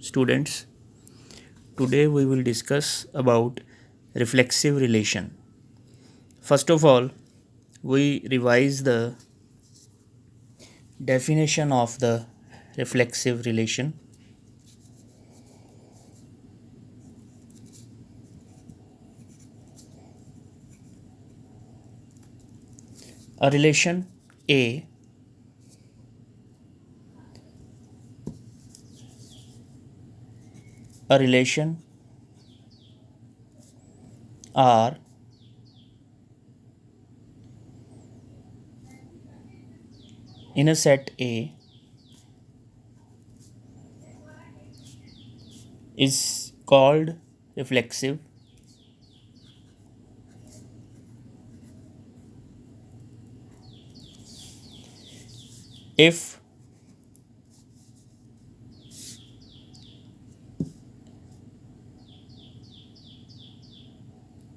students. Today we will discuss about reflexive relation. First of all, we revise the definition of the reflexive relation. A relation A a relation R in a set A is called reflexive if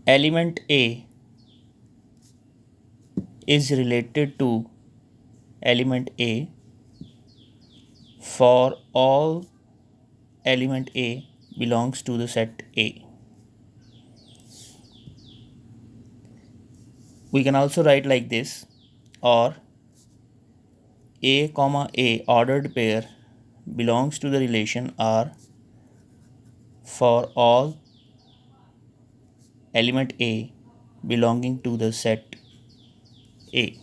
element A is related to element A for all element A belongs to the set A. We can also write like this, or A comma A ordered pair belongs to the relation R for all element A belonging to the set A.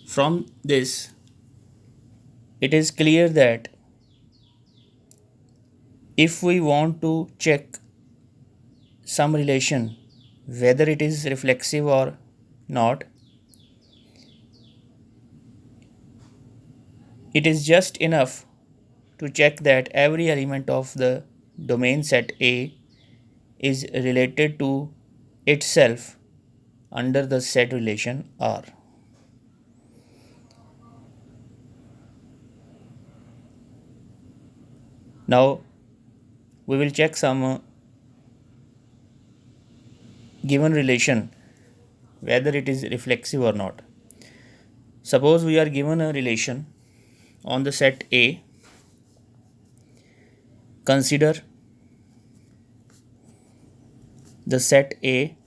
From this, it is clear that if we want to check some relation whether it is reflexive or not, it is just enough to check that every element of the domain set A is related to itself under the set relation R. Now we will check some given relation whether it is reflexive or not. Suppose we are given a relation on the set A. Consider the set A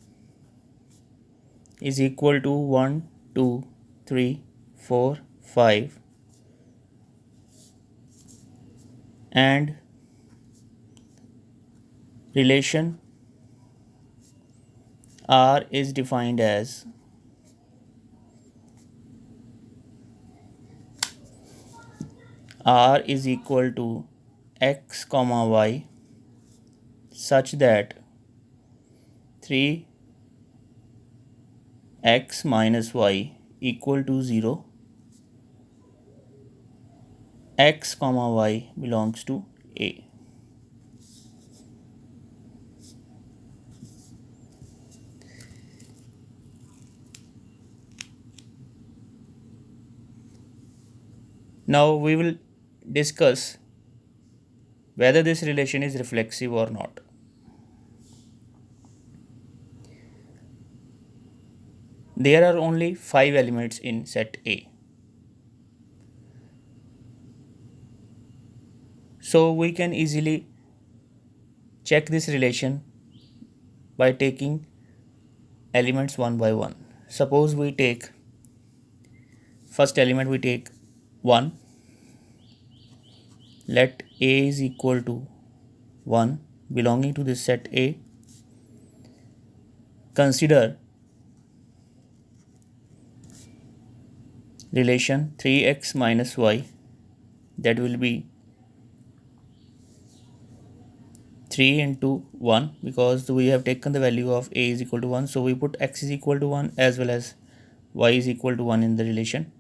is equal to 1, 2, 3, 4, 5 and relation R is defined as R is equal to x comma y such that 3x minus y equal to 0, x comma y belongs to A. Now we will discuss whether this relation is reflexive or not. There are only 5 elements in set A. So we can easily check this relation by taking elements one by one. Suppose we take first element, we take 1. Let A is equal to 1 belonging to this set A. Consider relation 3x minus y, that will be 3 into 1 because we have taken the value of A is equal to 1, so we put x is equal to 1 as well as y is equal to 1 in the relation,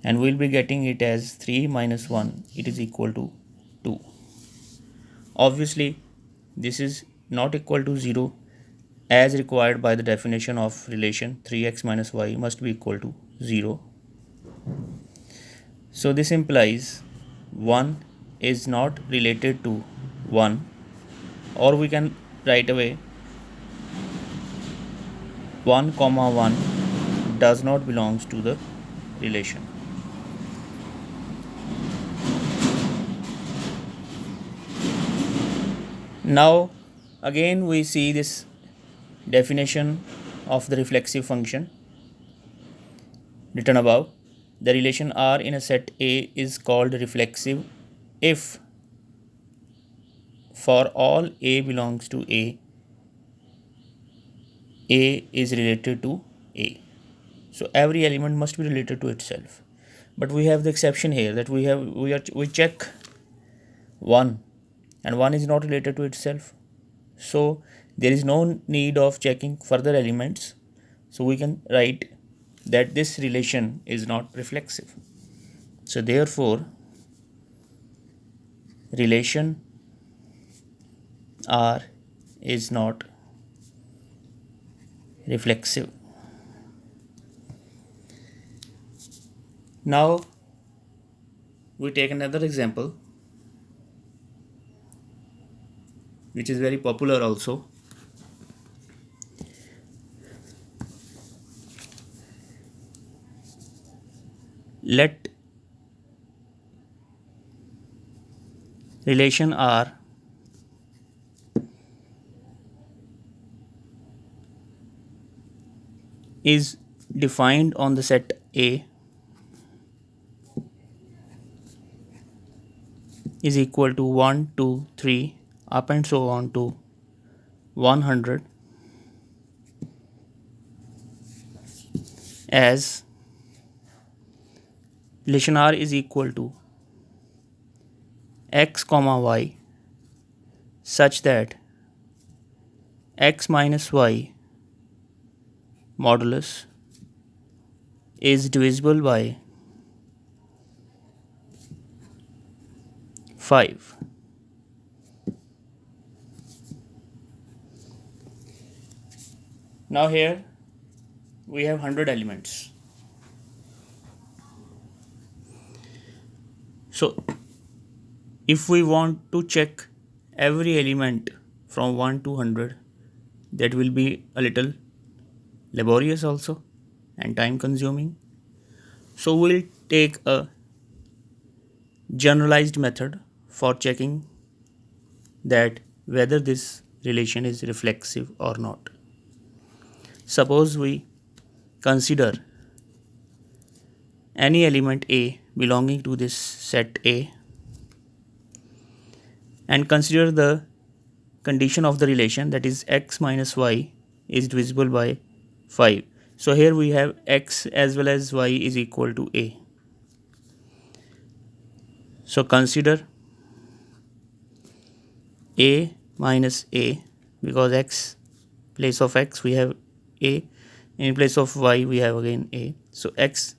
and we will be getting it as 3 minus 1, it is equal to 2. Obviously this is not equal to 0 as required by the definition of relation 3x minus y must be equal to 0. So this implies 1 is not related to 1, or we can write away 1 comma 1 does not belongs to the relation. Now again we see this definition of the reflexive function written above. The relation R in a set A is called reflexive if for all A belongs to A is related to A. So every element must be related to itself. But we have the exception here that we check 1 and 1 is not related to itself. So there is no need of checking further elements. So we can write that this relation is not reflexive. So therefore relation R is not reflexive. Now we take another example which is very popular also. Let relation R is defined on the set A is equal to 1, 2, 3 up and so on to 100 as relation R is equal to x comma y such that x minus y modulus is divisible by 5. Now here we have 100 elements. So if we want to check every element from 1 to 100, that will be a little laborious also and time consuming. So we'll take a generalized method for checking that whether this relation is reflexive or not. Suppose we consider any element A belonging to this set A and consider the condition of the relation, that is x minus y is divisible by 5. So here we have x as well as y is equal to A. So consider A minus A, because x place of x we have A, in place of y we have again A. So x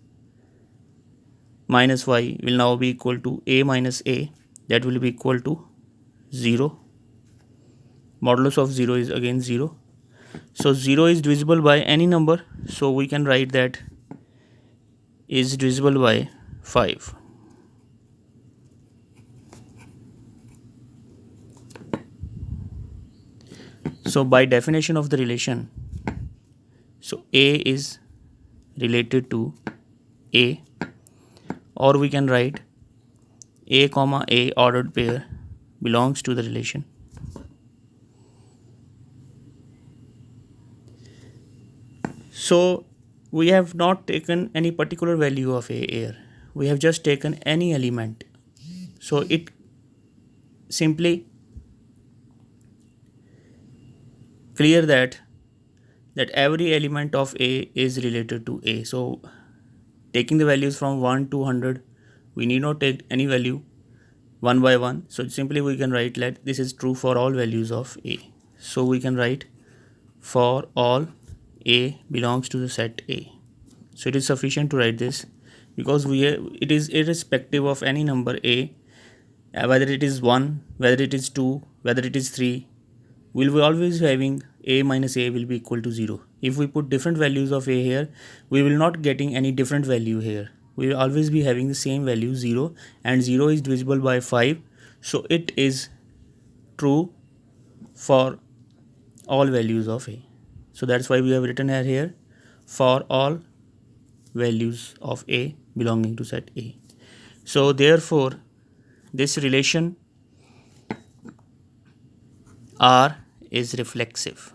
minus y will now be equal to A minus A, that will be equal to 0. Modulus of 0 is again 0. So 0 is divisible by any number, so we can write that is divisible by 5. So by definition of the relation, so A is related to A, or we can write A comma A ordered pair belongs to the relation. So we have not taken any particular value of A here, we have just taken any element. So it simply clear that every element of A is related to A. So taking the values from 1 to 100, we need not take any value one by one. So simply we can write that this is true for all values of A. So we can write for all A belongs to the set A. So it is sufficient to write this, because it is irrespective of any number A, whether it is 1, whether it is 2, whether it is 3, we'll be always having A minus A will be equal to 0. If we put different values of A here, we will not getting any different value here. We will always be having the same value 0, and 0 is divisible by 5. So it is true for all values of A. So that's why we have written here for all values of A belonging to set A. So therefore this relation R is reflexive.